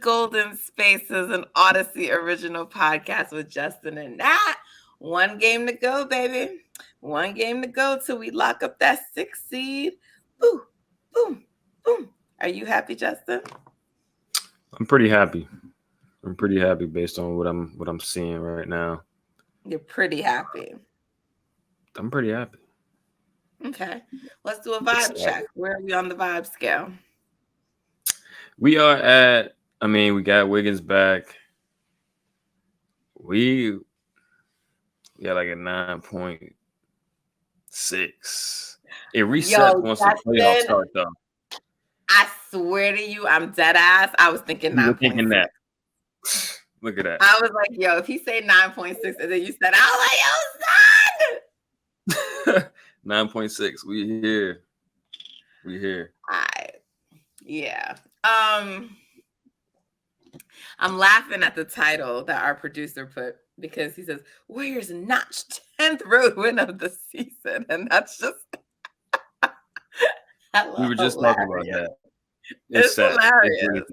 Golden Spaces, an Odyssey original podcast with Justin and Nat. One game to go, baby. One game to go till we lock up that 6th seed. Boom, boom, boom. Are you happy, Justin? I'm pretty happy. I'm pretty happy based on what I'm seeing right now. You're pretty happy. I'm pretty happy. Okay. Let's do a vibe check. Where are we on the vibe scale? We are at, we got Wiggins back. We got like a 9.6. It resets once the playoffs start, though. I swear to you, I'm dead ass. I was thinking 9.6. That. Look at that. I was like, yo, if he said 9.6 and then you said, I was like, yo, son. 9.6. We here. All right. Yeah. I'm laughing at the title that our producer put because he says Warriors notched 10th road win of the season, and that's just we were just talking about that. It's hilarious.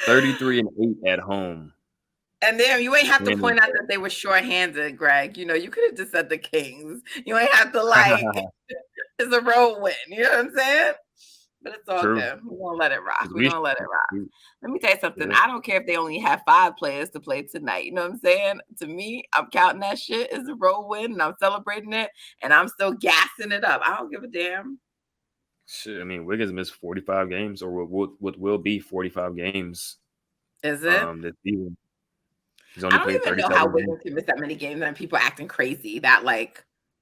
33-8 at home. And then you ain't have to point out that they were shorthanded, Greg. You know, you could have just said the Kings. You ain't have to it's a road win. You know what I'm saying? But it's all good. We're going to let it rock. Let me tell you something. I don't care if they only have 5 players to play tonight. You know what I'm saying? To me, I'm counting that shit as a road win, and I'm celebrating it, and I'm still gassing it up. I don't give a damn. Shit, Wiggins missed 45 games, or what will be 45 games. Is it? This season. I don't even know how Wiggins can miss that many games and people acting crazy that,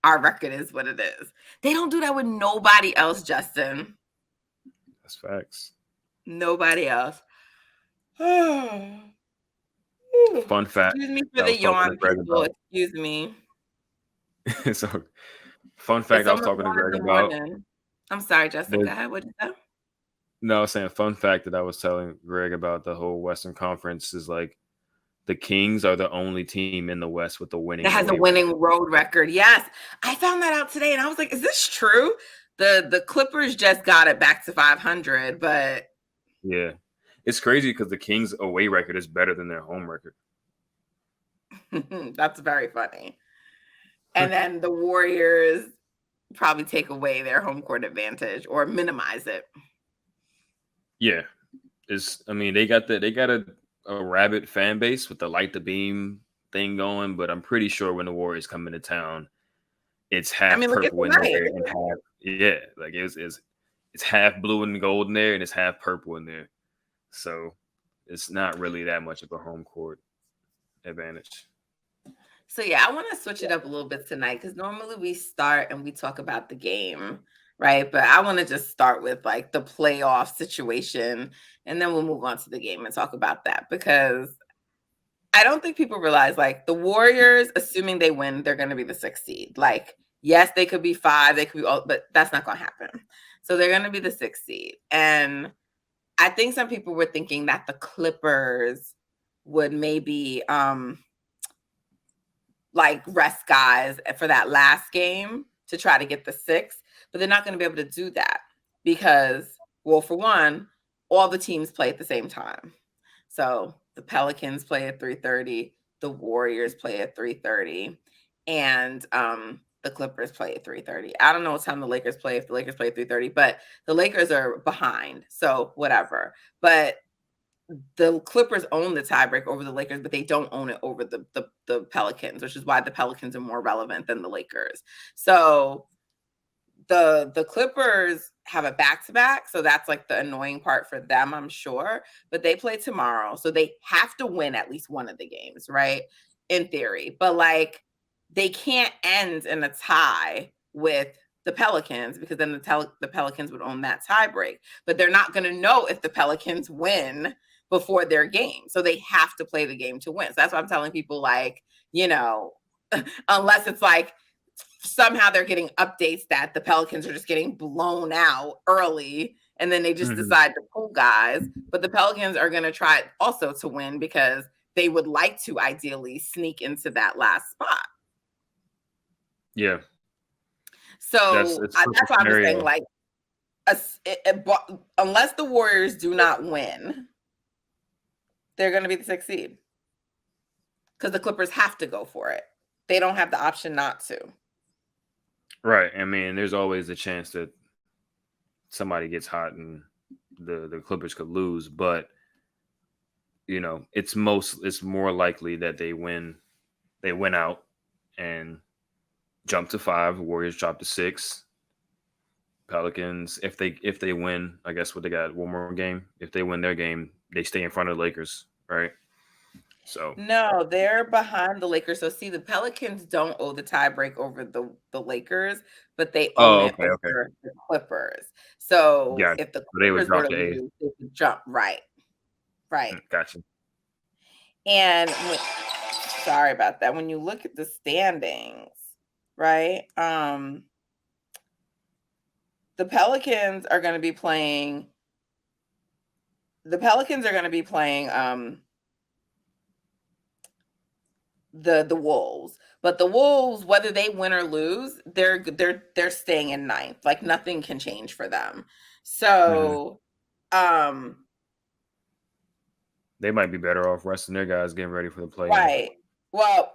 our record is what it is. They don't do that with nobody else, Justin. That's facts. Nobody else. Fun fact. Excuse me for the yawn, people. Excuse me. So, fun fact I was talking to Greg about. I'm sorry, Justin. Go ahead. What did you say? No, I was saying fun fact that I was telling Greg about the whole Western Conference is the Kings are the only team in the West with a winning. That has a winning road record. Yes, I found that out today, and I was like, "Is this true?" The Clippers just got it back to 500, but yeah, it's crazy because the Kings' away record is better than their home record. That's very funny. And then the Warriors probably take away their home court advantage or minimize it. Yeah, they got a rabid fan base with the light the beam thing going, but I'm pretty sure when the Warriors come into town, it's half purple in there and half it's half blue and gold in there and it's half purple in there. So it's not really that much of a home court advantage. So yeah, I want to switch it up a little bit tonight because normally we start and we talk about the game, right? But I want to just start with the playoff situation, and then we'll move on to the game and talk about that because I don't think people realize the Warriors, assuming they win, they're going to be the 6th seed. Yes, they could be 5, they could be all, but that's not going to happen. So they're going to be the 6th seed, and I think some people were thinking that the Clippers would maybe rest guys for that last game to try to get the 6th, but they're not going to be able to do that because, well, for one, all the teams play at the same time. So the Pelicans play at 3:30, the Warriors play at 3:30, and the Clippers play at 3:30. I don't know what time the Lakers play if the Lakers play at 3:30, but the Lakers are behind, so whatever. But the Clippers own the tiebreak over the Lakers, but they don't own it over the Pelicans, which is why the Pelicans are more relevant than the Lakers. So the Clippers have a back-to-back, so that's the annoying part for them, I'm sure. But they play tomorrow, so they have to win at least one of the games, right? In theory. But they can't end in a tie with the Pelicans because then the Pelicans would own that tiebreak. But they're not going to know if the Pelicans win before their game. So they have to play the game to win. So that's why I'm telling people unless it's somehow they're getting updates that the Pelicans are just getting blown out early and then they just decide to pull guys. But the Pelicans are going to try also to win because they would like to ideally sneak into that last spot. Yeah. So that's why I'm saying unless the Warriors do not win, they're going to be the 6th seed because the Clippers have to go for it. They don't have the option not to. Right. I mean, there's always a chance that somebody gets hot and the Clippers could lose, but it's more likely that they win out and jump to 5. Warriors drop to 6. Pelicans, if they win, I guess what they got one more game. If they win their game, they stay in front of the Lakers, right? So no, they're behind the Lakers. So see, the Pelicans don't owe the tiebreak over the Lakers, but they own it okay, over the Clippers. So gotcha. if the So they would Clippers were drop to to 8. lose, they could jump right. Gotcha. And sorry about that. When you look at the standings, right? The Pelicans are going to be playing. The Pelicans are going to be playing the Wolves, but the Wolves, whether they win or lose, they're staying in 9th. Like nothing can change for them. So, they might be better off resting their guys, getting ready for the play. Right. Well,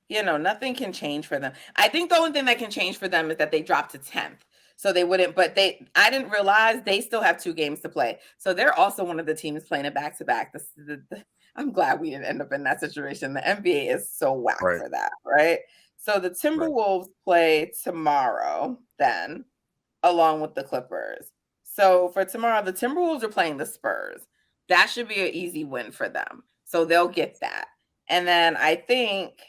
nothing can change for them. I think the only thing that can change for them is that they drop to 10th. So they wouldn't, but I didn't realize they still have 2 games to play. So they're also one of the teams playing a back-to-back. I'm glad we didn't end up in that situation. The NBA is so whack for that, right? So the Timberwolves play tomorrow then, along with the Clippers. So for tomorrow, the Timberwolves are playing the Spurs. That should be an easy win for them. So they'll get that. And then I think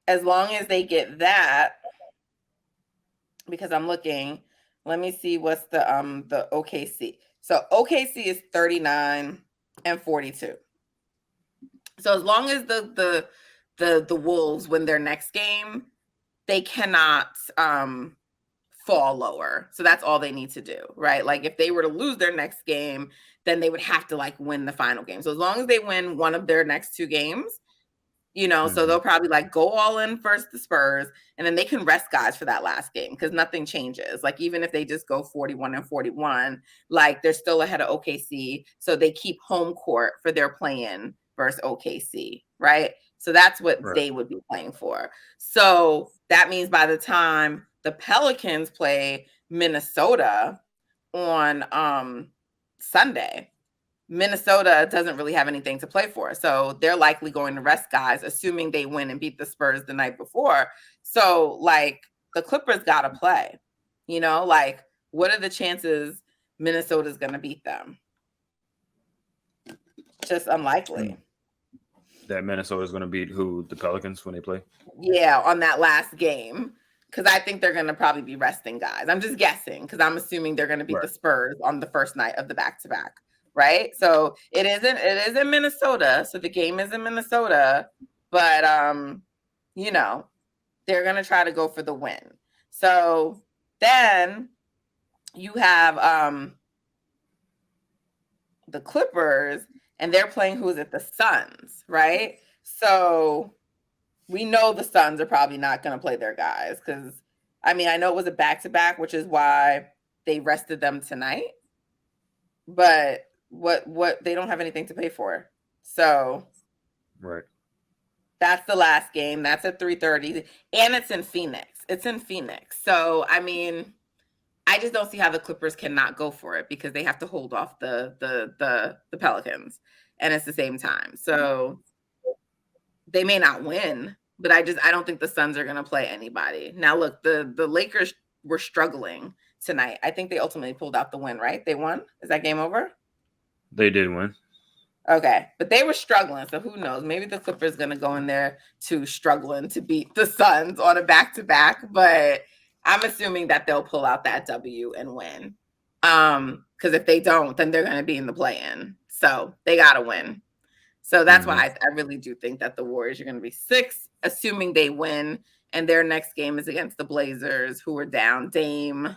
as long as they get that, because I'm looking, let me see what's the OKC. So OKC is 39 and 42. So as long as the Wolves win their next game, they cannot fall lower. So that's all they need to do, right? Like if they were to lose their next game, then they would have to win the final game. So as long as they win one of their next 2 games, so they'll probably go all in first the Spurs, and then they can rest guys for that last game because nothing changes. Like even if they just go 41 and 41, they're still ahead of OKC. So they keep home court for their play-in versus OKC, right? So that's what they would be playing for. So that means by the time the Pelicans play Minnesota on Sunday, Minnesota doesn't really have anything to play for. So they're likely going to rest guys, assuming they win and beat the Spurs the night before. So the Clippers got to play, what are the chances Minnesota's going to beat them? Just unlikely. That Minnesota's going to beat who? The Pelicans when they play? Yeah, on that last game. Because I think they're going to probably be resting guys. I'm just guessing because I'm assuming they're going to beat the Spurs on the first night of the back-to-back. Right. So it is in Minnesota. So the game is in Minnesota, but they're going to try to go for the win. So then you have the Clippers, and they're playing who is it? The Suns, right? So we know the Suns are probably not going to play their guys because I know it was a back-to-back, which is why they rested them tonight. But what they don't have anything to pay for. So that's the last game. That's at 3:30. And it's in Phoenix. So I just don't see how the Clippers cannot go for it because they have to hold off the Pelicans. And it's the same time. So they may not win, but I don't think the Suns are gonna play anybody. Now look, the Lakers were struggling tonight. I think they ultimately pulled out the win, right? They won? Is that game over? They did win. Okay, but they were struggling, so who knows? Maybe the Clippers going to go in there too, struggling to beat the Suns on a back-to-back, but I'm assuming that they'll pull out that W and win. Because if they don't, then they're going to be in the play-in. So they got to win. So that's why I really do think that the Warriors are going to be 6, assuming they win, and their next game is against the Blazers, who are down Dame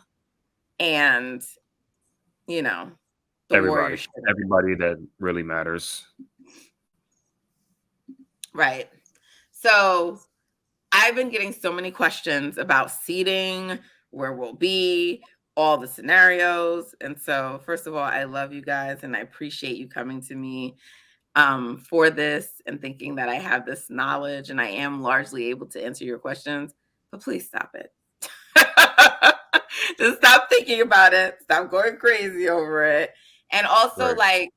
and, everybody that really matters. Right. So I've been getting so many questions about seeding, where we'll be, all the scenarios. And so, first of all, I love you guys and I appreciate you coming to me for this and thinking that I have this knowledge and I am largely able to answer your questions. But please stop it. Just stop thinking about it. Stop going crazy over it. And also, Right. like,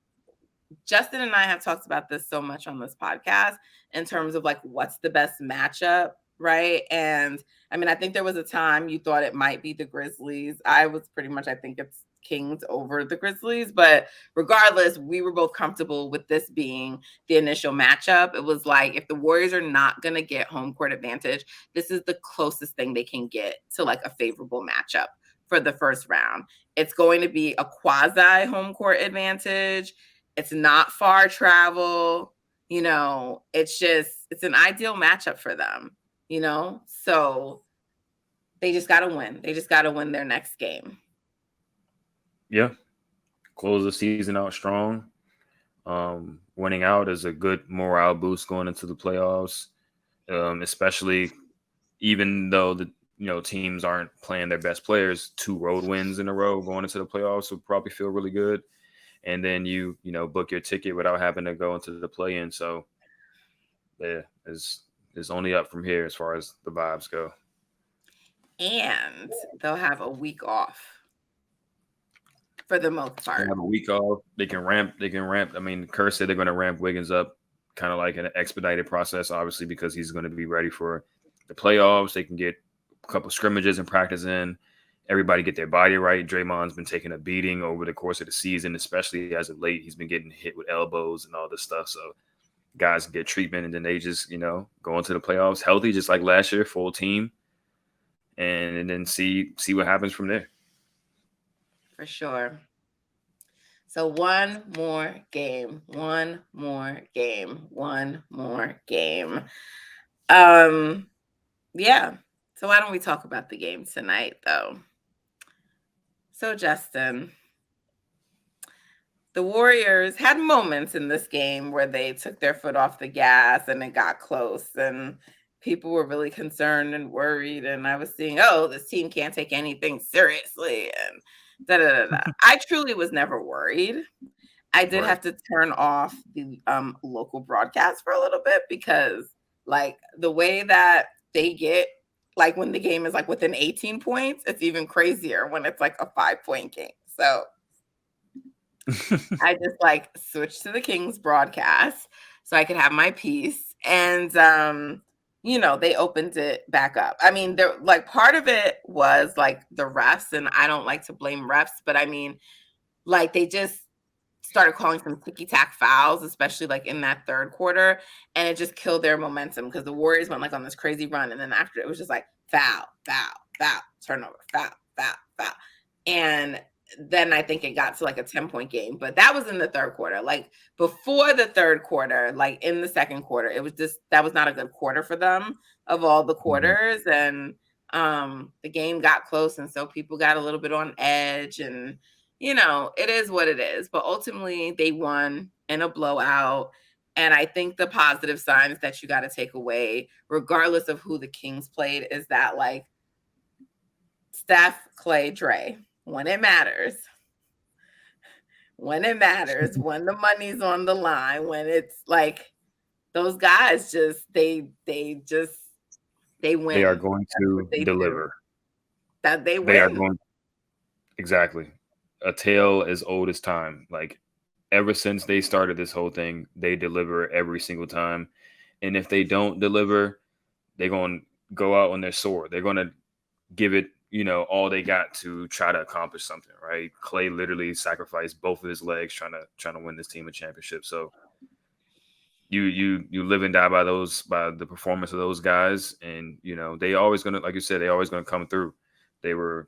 Justin and I have talked about this so much on this podcast in terms of like what's the best matchup, right? And I mean, I think there was a time you thought it might be the Grizzlies. I was pretty much, I think it's Kings over the Grizzlies, but regardless, we were both comfortable with this being the initial matchup. It was like if the Warriors are not going to get home court advantage, this is the closest thing they can get to like a favorable matchup for the first round. It's going to be a quasi home court advantage. It's not far travel, it's an ideal matchup for them, so they just got to win. They just got to win their next game. Yeah. Close the season out strong. Winning out is a good morale boost going into the playoffs, especially even though the teams aren't playing their best players. 2 road wins in a row going into the playoffs would probably feel really good. And then you book your ticket without having to go into the play-in. So, yeah, it's only up from here as far as the vibes go. And they'll have a week off for the most part. They have a week off. They can ramp. I mean, Kerr said they're going to ramp Wiggins up kind of like an expedited process, obviously, because he's going to be ready for the playoffs. They can get a couple scrimmages and practice in. Everybody get their body right. Draymond's been taking a beating over the course of the season, especially as of late. He's been getting hit with elbows and all this stuff. So guys get treatment, and then they just, go into the playoffs healthy, just like last year, full team, and then see what happens from there. For sure. So one more game. Yeah. So why don't we talk about the game tonight, though? So, Justin, the Warriors had moments in this game where they took their foot off the gas and it got close and people were really concerned and worried. And I was seeing, this team can't take anything seriously and da da da da. I truly was never worried. I did have to turn off the local broadcast for a little bit because like the way that they get, like when the game is like within 18 points, it's even crazier when it's like a 5-point game. So I just like switched to the Kings broadcast so I could have my peace. And they opened it back up. I mean, there like part of it was like the refs, and I don't like to blame refs, but I mean, like they just started calling some ticky-tack fouls, especially like in that third quarter, and it just killed their momentum because the Warriors went like on this crazy run, and then after it was just like foul, turnover, foul. And then I think it got to like a 10-point game, but that was in the third quarter. Like before the third quarter, like in the second quarter, it was just that was not a good quarter for them of all the quarters. And the game got close, and so people got a little bit on edge, and it is what it is. But ultimately, they won in a blowout. And I think the positive signs that you got to take away, regardless of who the Kings played, is that like Steph, Clay, Dre, when it matters, when the money's on the line, when it's like those guys just they win. They are going to deliver. That they win. They are going exactly. A tale as old as time. Like ever since they started this whole thing, they deliver every single time. And if they don't deliver, they're going to go out on their sword. They're going to give it, all they got to try to accomplish something, right? Clay literally sacrificed both of his legs trying to win this team a championship. So you live and die by the performance of those guys. And, they always going to, like you said, they always going to come through. They were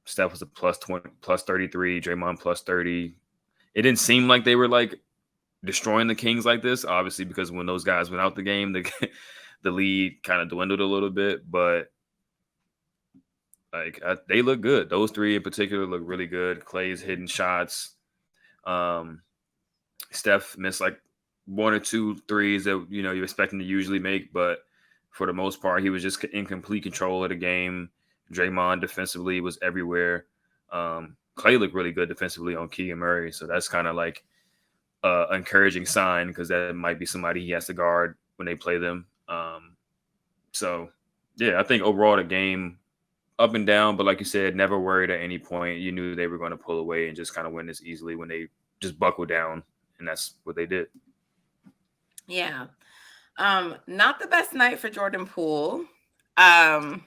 Steph was a plus 20, plus 33, Draymond plus 30. It didn't seem like they were like destroying the Kings like this, obviously, because when those guys went out the game, the lead kind of dwindled a little bit, but like they look good. Those 3 in particular look really good. Clay's hitting shots. Steph missed like 1 or 2 threes that you're expecting to usually make, but for the most part, he was just in complete control of the game. Draymond defensively was everywhere. Clay looked really good defensively on Keegan Murray, so that's kind of like an encouraging sign because that might be somebody he has to guard when they play them. So, yeah, I think overall the game up and down, but like you said, never worried at any point. You knew they were going to pull away and just kind of win this easily when they just buckled down, and that's what they did. Yeah. Not the best night for Jordan Poole. I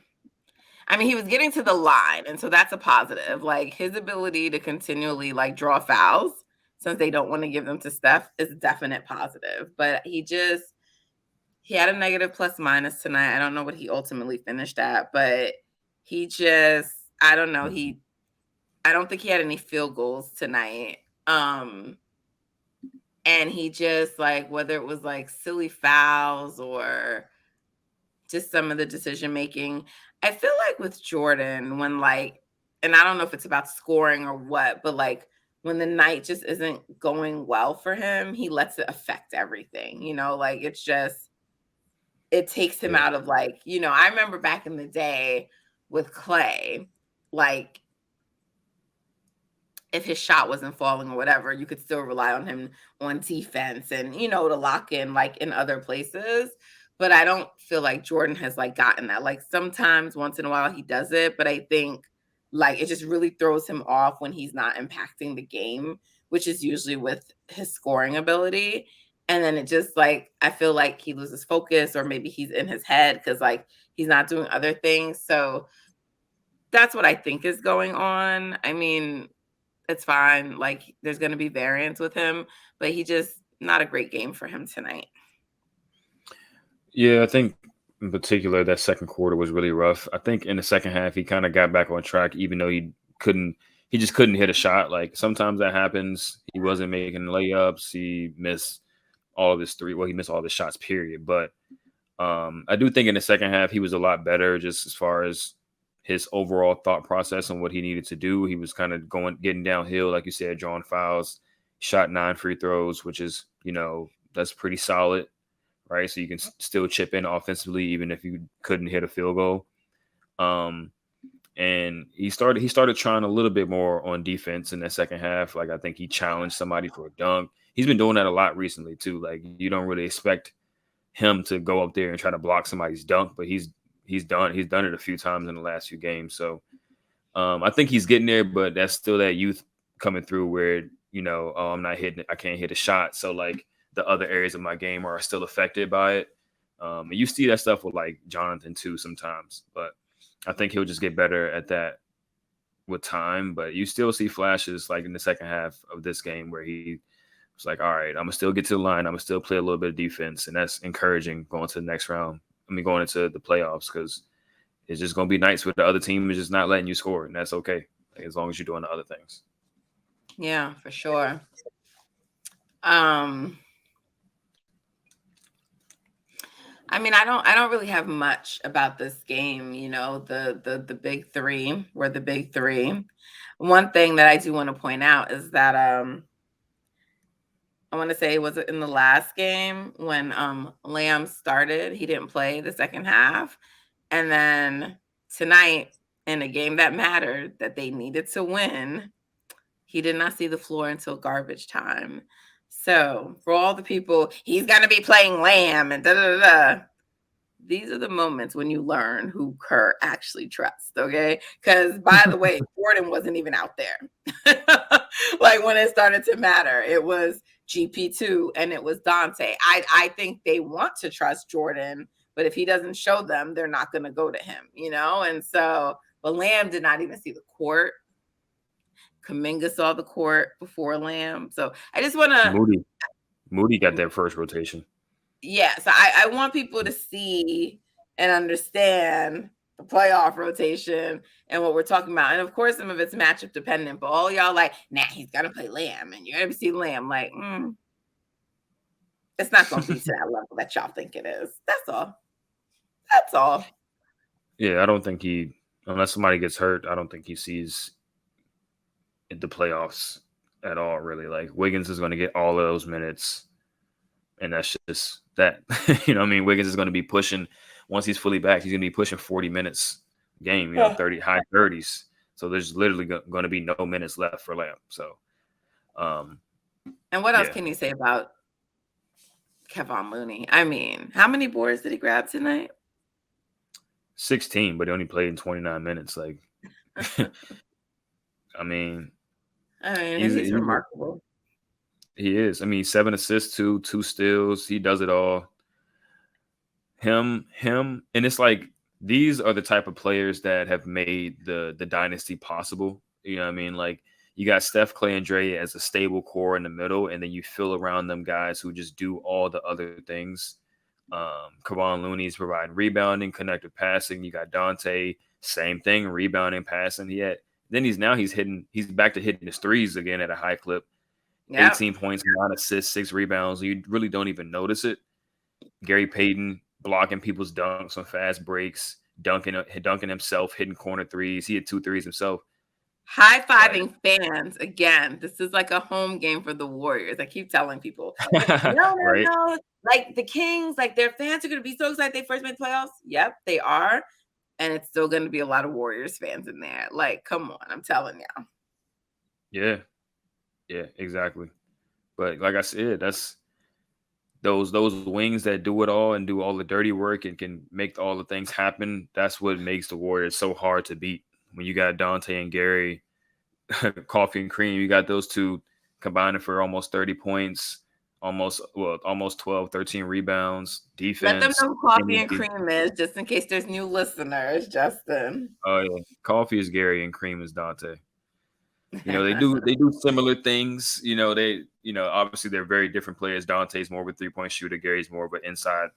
mean, he was getting to the line, and so that's a positive. Like his ability to continually like draw fouls since they don't want to give them to Steph is a definite positive. But he had a negative plus minus tonight. I don't know what he ultimately finished at, but I don't know. I don't think he had any field goals tonight. And he just like, whether it was like silly fouls or just some of the decision making, I feel like with Jordan, when like, and I don't know if it's about scoring or what, but like when the night just isn't going well for him, he lets it affect everything, like it's just, it takes him out of like, I remember back in the day with Clay, like if his shot wasn't falling or whatever, you could still rely on him on defense and, to lock in like in other places. But I don't feel like Jordan has like gotten that. Like sometimes once in a while he does it, but I think like it just really throws him off when he's not impacting the game, which is usually with his scoring ability. And then it just like, I feel like he loses focus or maybe he's in his head because like he's not doing other things. So that's what I think is going on. I mean, it's fine. Like there's going to be variance with him, but he just not a great game for him tonight. Yeah, I think in particular that second quarter was really rough. I think in the second half he kind of got back on track, even though he just couldn't hit a shot. Like sometimes that happens. He wasn't making layups. He missed all of his three. Well, he missed all the shots, period. But I do think in the second half he was a lot better, just as far as his overall thought process on what he needed to do. He was kind of getting downhill, like you said, drawing fouls, shot 9 free throws, which is, that's pretty solid, right? So you can still chip in offensively, even if you couldn't hit a field goal. And he started trying a little bit more on defense in that second half. Like I think he challenged somebody for a dunk. He's been doing that a lot recently too. Like you don't really expect him to go up there and try to block somebody's dunk, but he's done it a few times in the last few games. So I think he's getting there, but that's still that youth coming through where, I'm not hitting it. I can't hit a shot. So like the other areas of my game are still affected by it. And you see that stuff with like Jonathan too sometimes, but I think he'll just get better at that with time. But you still see flashes like in the second half of this game where he was like, all right, I'm gonna still get to the line. I'm gonna still play a little bit of defense. And that's encouraging going to the next round. Going into the playoffs, because it's just going to be nights where the other team is just not letting you score, and that's okay, like, as long as you're doing the other things. Yeah, for sure. I mean, I don't really have much about this game. The big three were the big three. One thing that I do want to point out is that I want to say, was it in the last game when Lamb started? He didn't play the second half. And then tonight, in a game that mattered, that they needed to win, he did not see the floor until garbage time. So for all the people, he's going to be playing Lamb and da-da-da-da. These are the moments when you learn who Kerr actually trusts, okay? Because, by the way, Jordan wasn't even out there. Like, when it started to matter, it was GP2 and it was Dante. I think they want to trust Jordan, but if he doesn't show them, they're not going to go to him, And so, but Lamb did not even see the court. Kuminga saw the court before Lamb. So I just want to... Moody got their first rotation. Yeah, so I want people to see and understand the playoff rotation and what we're talking about. And of course, some of it's matchup dependent, but all y'all like, nah, he's got to play Lamb and you're going to see Lamb. Like, it's not going to be to that level that y'all think it is. That's all. That's all. Yeah, I don't think unless somebody gets hurt, I don't think he sees the playoffs at all, really. Like, Wiggins is going to get all of those minutes. And that's just that. Wiggins is going to be pushing, once he's fully back, he's going to be pushing 40 minutes game. 30 high 30s. So there's literally going to be no minutes left for Lamb. So, and what else yeah. can you say about Kevon Looney? I mean, how many boards did he grab tonight? 16, but he only played in 29 minutes. Like, I mean, He's remarkable. He is. I mean, 7 assists, two steals. He does it all. Him, and it's like these are the type of players that have made the dynasty possible. You know what I mean? Like you got Steph, Clay, and Dre as a stable core in the middle, and then you fill around them guys who just do all the other things. Kevon Looney's providing rebounding, connected passing. You got Dante, same thing, rebounding, passing. He's back to hitting his threes again at a high clip. Yep. 18 points, 9 assists, 6 rebounds. You really don't even notice it. Gary Payton blocking people's dunks on fast breaks, dunking himself, hitting corner threes. He had 2 threes himself. High-fiving fans again. This is like a home game for the Warriors. I keep telling people, no. Like the Kings, like their fans are going to be so excited they first made playoffs. Yep, they are, and it's still going to be a lot of Warriors fans in there. Like, come on, I'm telling you. Yeah, exactly. But like I said, that's those wings that do it all and do all the dirty work and can make all the things happen. That's what makes the Warriors so hard to beat. When you got Dante and Gary, coffee and cream, you got those two combining for almost 30 points, almost 12, 13 rebounds, defense. Let them know who coffee and cream is, just in case there's new listeners, Justin. Oh yeah, coffee is Gary and cream is Dante. They do similar things. Obviously they're very different players. Dante's more of a 3-point shooter. Gary's more of an inside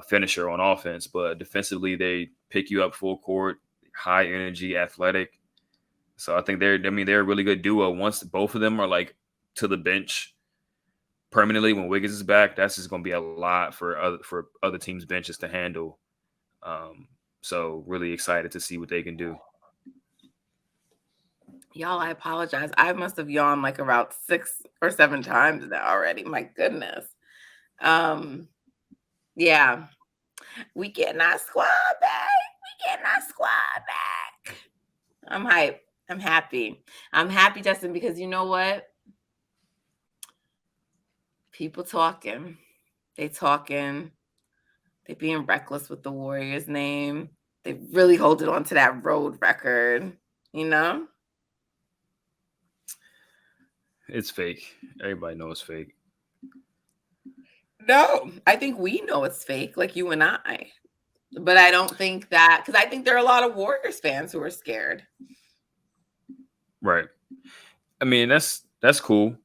finisher on offense, but defensively they pick you up full court, high energy, athletic. So I think they're a really good duo. Once both of them are like to the bench permanently when Wiggins is back, that's just going to be a lot for other teams' benches to handle. So really excited to see what they can do. Y'all, I apologize. I must have yawned like about 6 or 7 times now already. My goodness. Yeah. We getting our squad back. I'm hyped. I'm happy. I'm happy, Justin, because you know what? People talking. They being reckless with the Warriors name. They really holding on to that road record, It's fake. Everybody knows it's fake. No, I think we know it's fake, like you and I. But I don't think that, because I think there are a lot of Warriors fans who are scared. Right. I mean, that's cool.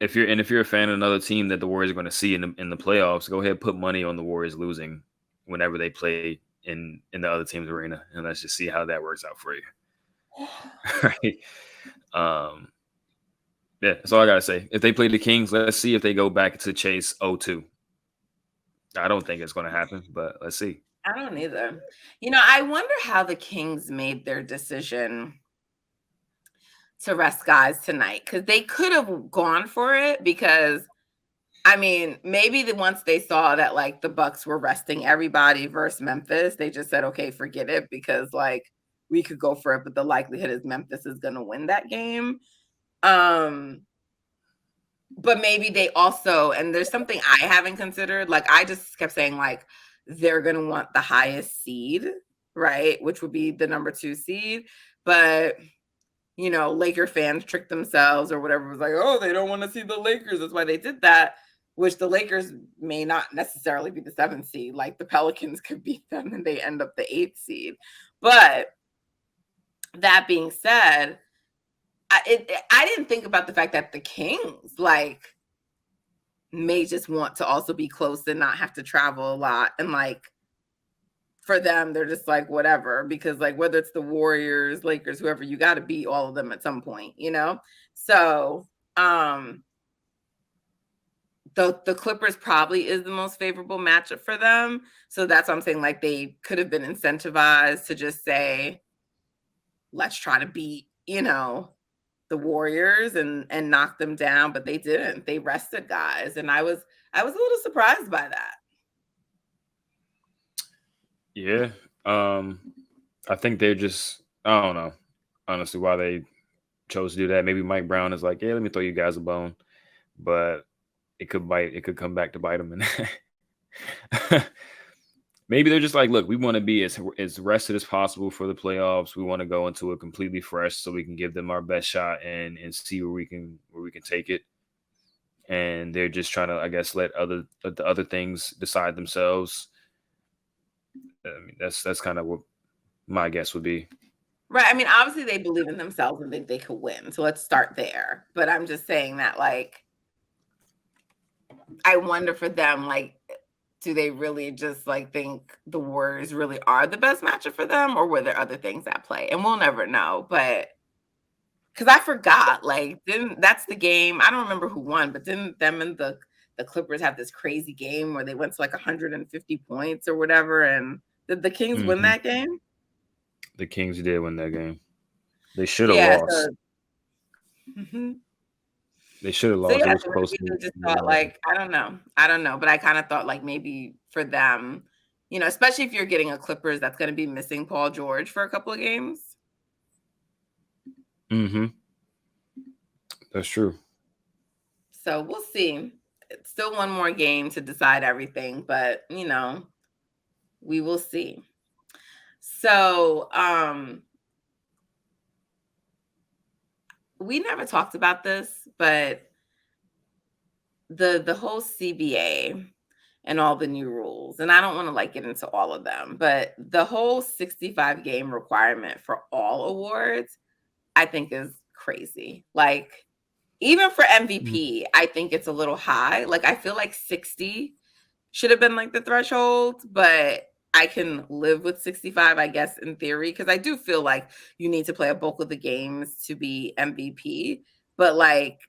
If you're a fan of another team that the Warriors are going to see in the playoffs, go ahead and put money on the Warriors losing whenever they play in the other team's arena, and let's just see how that works out for you. Right. Yeah, that's all I gotta say. If they play the Kings, let's see if they go back to chase 0-2. I don't think it's going to happen, but let's see. I don't either. I wonder how the Kings made their decision to rest guys tonight, because they could have gone for it, because maybe once they saw that like the Bucks were resting everybody versus Memphis, they just said, okay, forget it, because like we could go for it, but the likelihood is Memphis is going to win that game. But maybe they also, and there's something I haven't considered, like I just kept saying like they're going to want the highest seed, right? Which would be the number 2 seed. But, Laker fans tricked themselves or whatever. It was like, oh, they don't want to see the Lakers. That's why they did that, which the Lakers may not necessarily be the 7th seed. Like the Pelicans could beat them and they end up the 8th seed. But that being said, I didn't think about the fact that the Kings like may just want to also be close and not have to travel a lot, and like for them they're just like whatever, because like whether it's the Warriors, Lakers, whoever, you got to beat all of them at some point, so the Clippers probably is the most favorable matchup for them, so that's what I'm saying, like they could have been incentivized to just say let's try to beat the Warriors and knock them down, but they didn't. They rested guys, and I was a little surprised by that. Yeah. I think they're just, I don't know, honestly, why they chose to do that. Maybe Mike Brown is like, yeah, let me throw you guys a bone, but it could come back to bite them. And maybe they're just like, look, we want to be as rested as possible for the playoffs. We want to go into it completely fresh so we can give them our best shot and see where we can take it. And they're just trying to, I guess, let the other things decide themselves. I mean, that's kind of what my guess would be. Right. I mean, obviously they believe in themselves and think they could win. So let's start there. But I'm just saying that, like, I wonder for them, like, do they really just like think the Warriors really are the best matchup for them, or were there other things at play? And we'll never know. But because I forgot, like, didn't that's the game? I don't remember who won, but didn't them and the Clippers have this crazy game where they went to like 150 points or whatever? And did the Kings win Mhm. that game? The Kings did win that game. They should have Yeah. lost. So, mhm. They should have So lost. It yeah, was so close maybe to they just thought like, I don't know, but I kind of thought like maybe for them, especially if you're getting a Clippers that's going to be missing Paul George for a couple of games. Mm-hmm. That's true. So we'll see. It's still one more game to decide everything, but we will see. So, we never talked about this, but the whole CBA and all the new rules, and I don't want to like get into all of them, but the whole 65 game requirement for all awards, I think is crazy. Like, even for Mm. MVP, I think it's a little high. Like, I feel like 60 should have been like the threshold, but I can live with 65, I guess, in theory, because I do feel like you need to play a bulk of the games to be MVP. But like,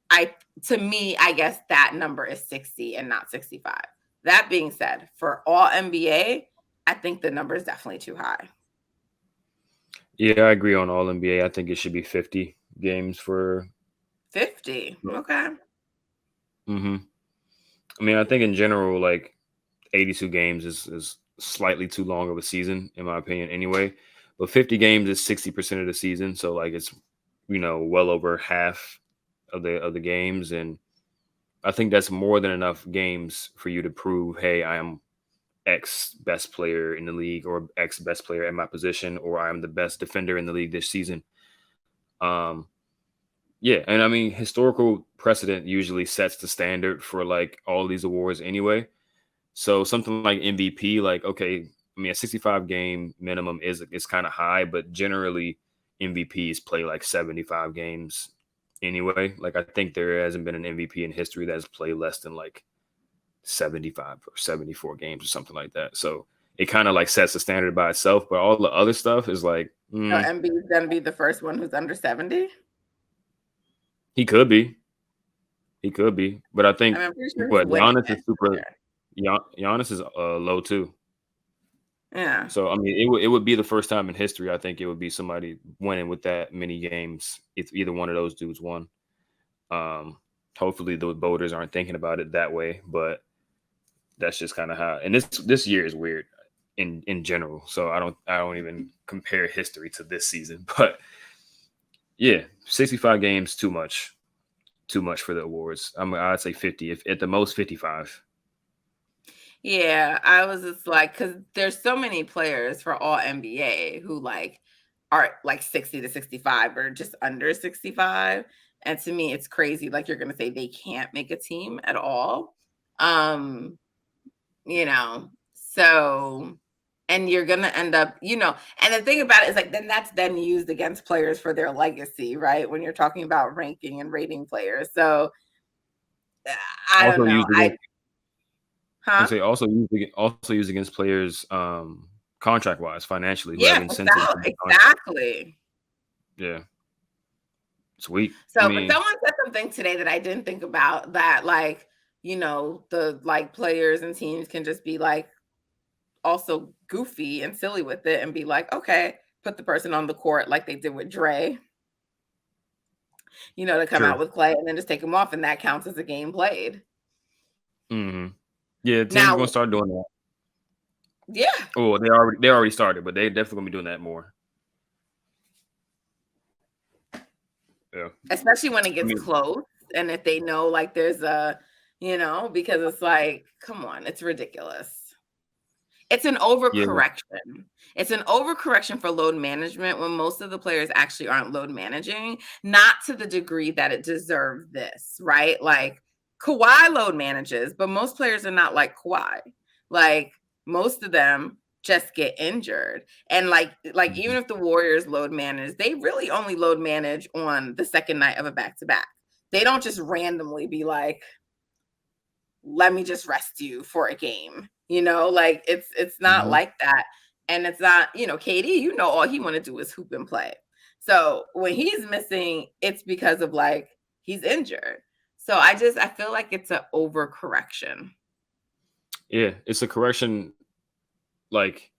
I to me, I guess that number is 60 and not 65. That being said, for all NBA, I think the number is definitely too high. Yeah, I agree on all NBA. I think it should be 50 games for. 50. Okay. Mm-hmm. I mean, I think in general, like 82 games is slightly too long of a season, in my opinion, anyway. But 50 games is 60% of the season, so like it's well over half of the games, and I think that's more than enough games for you to prove, hey, I am X best player in the league, or X best player at my position, or I am the best defender in the league this season. Um, yeah, and I mean, historical precedent usually sets the standard for like all these awards anyway. So something like MVP, like okay, I mean, a 65 game minimum is kind of high, but generally MVPs play like 75 games anyway. Like I think there hasn't been an MVP in history that's played less than like 75 or 74 games or something like that. So it kind of like sets the standard by itself, but all the other stuff is like, So MB is going to be the first one who's under 70. he could be, he could be, but I I think mean, I'm pretty sure he's what winning Giannis it is this super. year. Giannis is low too. Yeah. So I mean, it would be the first time in history. I think it would be somebody winning with that many games if either one of those dudes won. Um, hopefully the voters aren't thinking about it that way, but that's just kind of how. And this year is weird in general. So I don't even compare history to this season. But yeah, 65 games too much for the awards. I'd say 50, if at the most 55. Yeah, I was just like, because there's so many players for all NBA who like are like 60 to 65 or just under 65. And to me, it's crazy. Like, you're gonna say they can't make a team at all. Um, so, and you're gonna end up, and the thing about it is like then that's then used against players for their legacy, right? When you're talking about ranking and rating players. So uh, I don't Also know. used against I Huh? say also used against players contract wise, financially, who have Yeah, for incentives salary, in the contract. exactly. Yeah, it's weak. I So, but mean, someone said something today that I didn't think about, that like, the like players and teams can just be like also goofy and silly with it and be like, okay, put the person on the court like they did with Dre, to come true. out with Clay and then just take him off, and that counts as a game played. Hmm. Yeah, teams are gonna Now, start doing that. Yeah. Oh, they already started, but they definitely gonna be doing that more. Yeah. Especially when it I gets mean, close and if they know like there's a, because it's like, come on, it's ridiculous. It's an yeah. overcorrection. It's an overcorrection for load management when most of the players actually aren't load managing, not to the degree that it deserves this, right? Like Kawhi load manages, but most players are not like Kawhi. Like most of them just get injured. And like even Mhm. if the Warriors load manage, they really only load manage on the second night of a back-to-back. They don't just randomly be like, let me just rest you for a game. Like it's not Mhm. like that. And it's not, KD, all he want to do is hoop and play. So when he's missing, it's because of like he's injured. So I feel like it's an overcorrection. Yeah, it's a correction. Like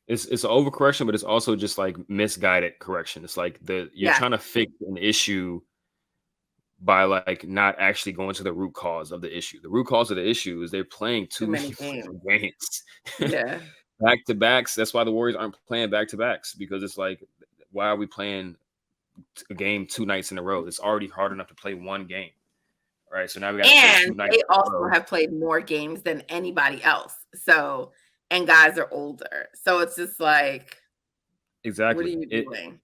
it's an overcorrection, but it's also just like misguided correction. It's like you're Yeah, trying to fix an issue by like not actually going to the root cause of the issue. The root cause of the issue is they're playing too too many many games. freaking games. Yeah. Back to backs. That's why the Warriors aren't playing back to backs, because it's like, why are we playing a game 2 nights in a row? It's already hard enough to play one game. Right. So now we got to play two And nights they in a also row. have played more games than anybody else. So, and guys are older. So it's just like, what are Exactly. you doing?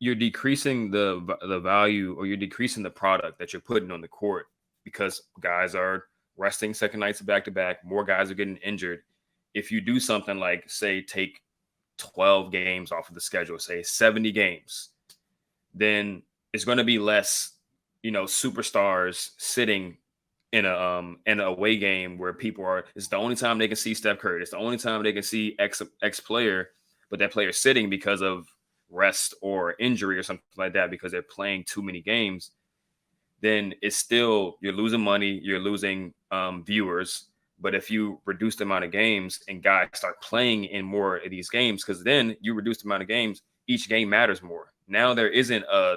You're decreasing the value, or you're decreasing the product that you're putting on the court, because guys are resting second nights back to back. More guys are getting injured. If you do something like, say, take 12 games off of the schedule, say 70 games, then it's going to be less, superstars sitting in an away game where people are. It's the only time they can see Steph Curry. It's the only time they can see X player, but that player sitting because of rest or injury or something like that, because they're playing too many games. Then it's still, you're losing money, you're losing viewers. But if you reduce the amount of games and guys start playing in more of these games, because then you reduce the amount of games, each game matters more. Now there isn't a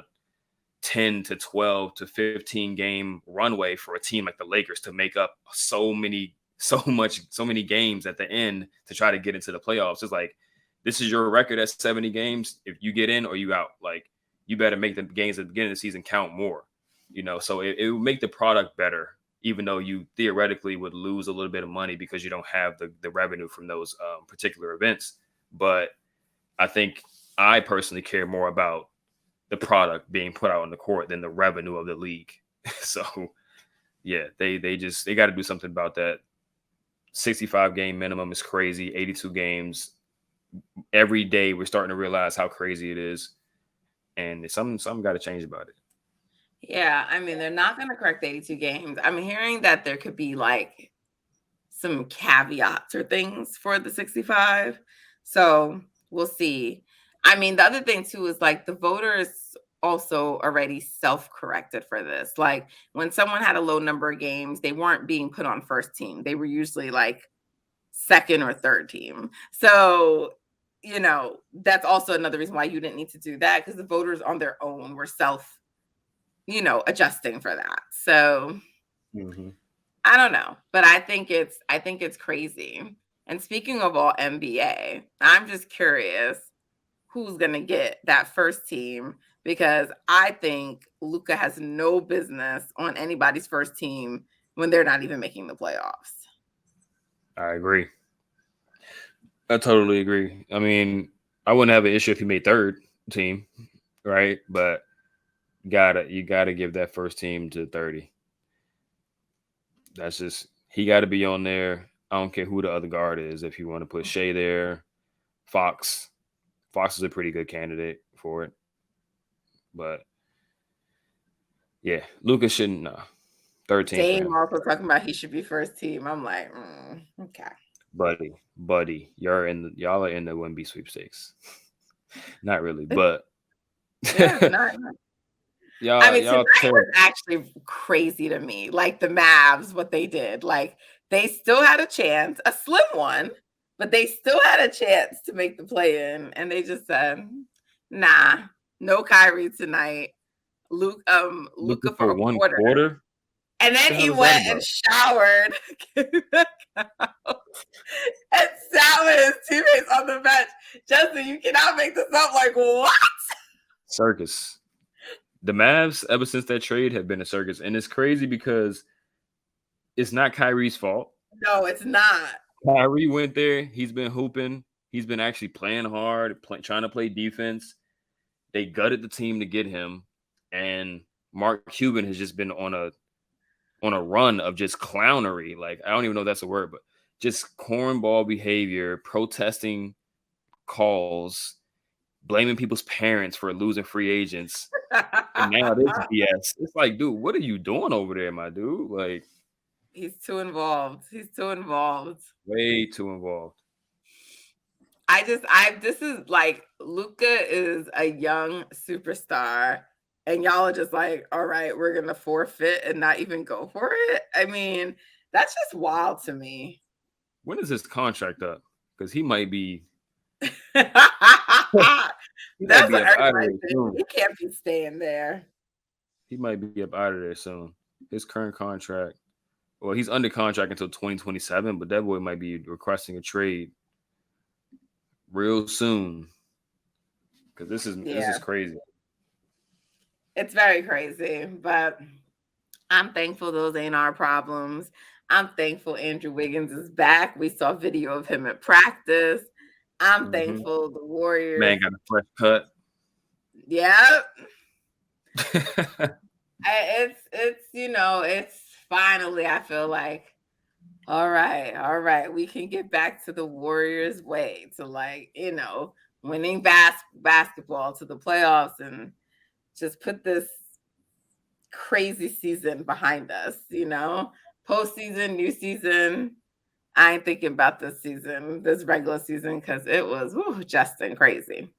10 to 12 to 15 game runway for a team like the Lakers to make up so many games at the end to try to get into the playoffs. It's like, this is your record at 70 games. If you get in or you out, like, you better make the games at the beginning of the season count more. So it would make the product better, even though you theoretically would lose a little bit of money because you don't have the revenue from those particular events. But I personally care more about the product being put out on the court than the revenue of the league. So yeah, they got to do something about that. 65 game minimum is crazy. 82 games every day. We're starting to realize how crazy it is, and something got to change about it. Yeah, I mean, they're not going to correct 82 games. I'm hearing that there could be like some caveats or things for the 65. So we'll see. I mean, the other thing too is like the voters also already self-corrected for this. Like when someone had a low number of games, they weren't being put on first team. They were usually like second or third team. So, that's also another reason why you didn't need to do that, because the voters on their own were adjusting for that. So Mm-hmm. I don't know, but I think it's crazy. And speaking of all NBA, I'm just curious who's going to get that first team, because I think Luka has no business on anybody's first team when they're not even making the playoffs. I agree. I totally agree. I mean, I wouldn't have an issue if he made third team, right? But you gotta give that first team to 30. That's just, he got to be on there. I don't care who the other guard is. If you want to put Shea there, Fox, Fox is a pretty good candidate for it. But yeah, Lucas shouldn't. Nah, 13 for Dame him, also talking about he should be first team. I'm like, okay. buddy. Y'all are in the Wemby sweepstakes. Not really, but Yeah, not. I mean, y'all tonight was terrible. actually crazy to me. Like the Mavs, what they did. Like they still had a chance, a slim one, but they still had a chance to make the play in. And they just said, nah, no Kyrie tonight. Looking Luca for for a one quarter. quarter. And then he went and showered and sat with his teammates on the bench. Justin, you cannot make this up. Like, what? Circus. The Mavs, ever since that trade, have been a circus. And it's crazy because it's not Kyrie's fault. No, it's not. Kyrie went there. He's been hooping. He's been actually playing hard, trying to play defense. They gutted the team to get him. And Mark Cuban has just been on a run of just clownery. Like, I don't even know if that's a word, but just cornball behavior, protesting calls, blaming people's parents for losing free agents. And now this BS. It's like, dude, what are you doing over there, my dude? Like, he's too involved. He's too involved. Way too involved. This is like, Luka is a young superstar, and y'all are just like, all right, we're gonna forfeit and not even go for it. I mean, that's just wild to me. When is his contract up? Because he might be. That's an argument. He can't be staying there. He might be up out of there soon. His current contract. Well, he's under contract until 2027, but that boy might be requesting a trade real soon. Because this is crazy. It's very crazy, but I'm thankful those ain't our problems. I'm thankful Andrew Wiggins is back. We saw video of him at practice. I'm thankful the Warriors. Man got a fresh cut. Yep. It's finally, I feel like, all right, we can get back to the Warriors way to, like, winning basketball to the playoffs and just put this crazy season behind us, postseason, new season. I ain't thinking about this regular season, because it was Justin crazy.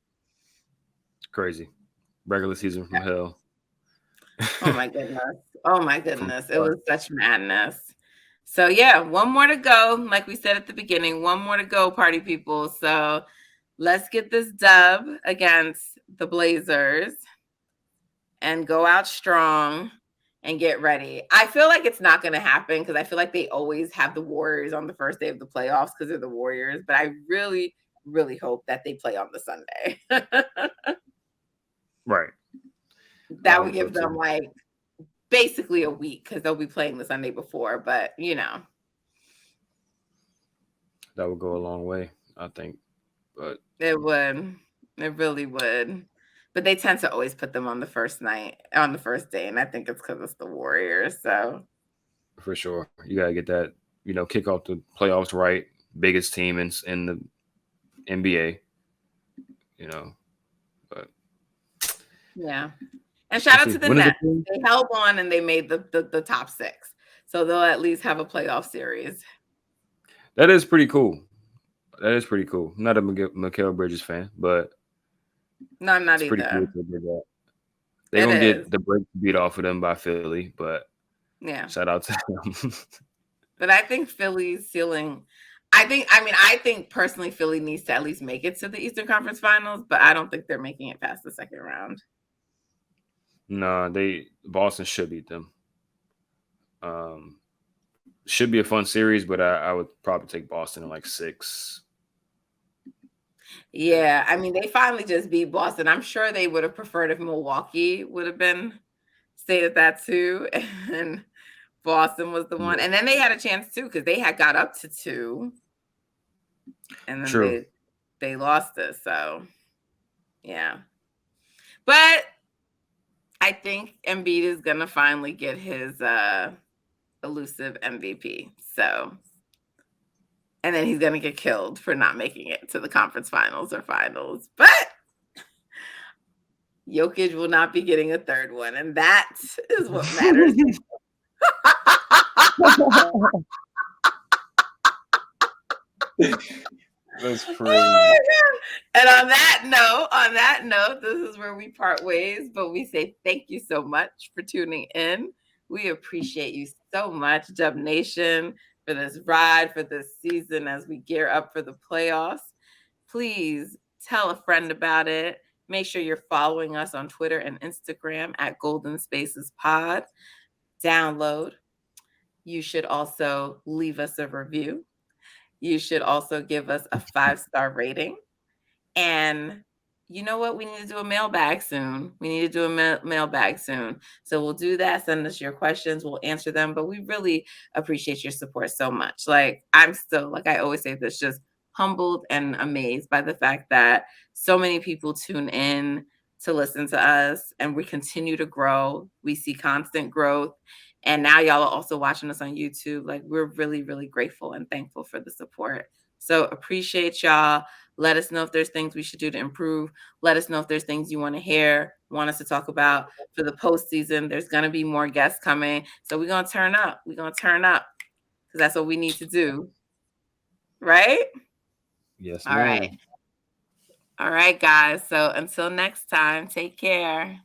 Crazy. Regular season from hell. Oh my goodness. It was such madness. So yeah, one more to go. Like we said at the beginning, one more to go, party people. So let's get this dub against the Blazers and go out strong and get ready. I feel like it's not going to happen, because I feel like they always have the Warriors on the first day of the playoffs because they're the Warriors. But I really, really hope that they play on the Sunday. Right. That would give them like basically a week, because they'll be playing the Sunday before. But, that would go a long way, I think. But it would. It really would. But they tend to always put them on the first day, and I think it's because it's the Warriors. So for sure, you gotta get that, kick off the playoffs right. Biggest team in the NBA, But yeah, and shout out to the Nets. They held on and they made the top 6, so they'll at least have a playoff series. That is pretty cool. I'm not a Mikal Bridges fan, but no, I'm not either. Pretty cool to do that. They're gonna get the break beat off of them by Philly, but yeah, shout out to them. But I think Philly's ceiling. I think personally Philly needs to at least make it to the Eastern Conference Finals, but I don't think they're making it past the second round. No, Boston should beat them. Should be a fun series, but I would probably take Boston in like 6. Yeah, they finally just beat Boston. I'm sure they would have preferred if Milwaukee would have stayed at that 2, and Boston was the one. And then they had a chance too, because they had got up to 2, and then they lost it. So yeah, but I think Embiid is gonna finally get his elusive MVP. So. And then he's going to get killed for not making it to the conference finals or finals. But Jokic will not be getting a third one. And that is what matters. That's crazy. And on that note, this is where we part ways. But we say thank you so much for tuning in. We appreciate you so much, Dub Nation, for this ride, for this season as we gear up for the playoffs. Please tell a friend about it. Make sure you're following us on Twitter and Instagram at Golden Spaces Pod. Download, You should also leave us a review. You should also give us a 5-star rating. And you know what? We need to do a mailbag soon. We need to do a mailbag soon. So we'll do that. Send us your questions. We'll answer them. But we really appreciate your support so much. Like, I'm still, like I always say this, just humbled and amazed by the fact that so many people tune in to listen to us, and we continue to grow. We see constant growth. And now y'all are also watching us on YouTube. Like, we're really, really grateful and thankful for the support. So appreciate y'all. Let us know if there's things we should do to improve. Let us know if there's things you want to hear, want us to talk about for the postseason. There's going to be more guests coming. So we're going to turn up. We're going to turn up because that's what we need to do. Right? Yes, All ma'am. right. All right, guys. So until next time, take care.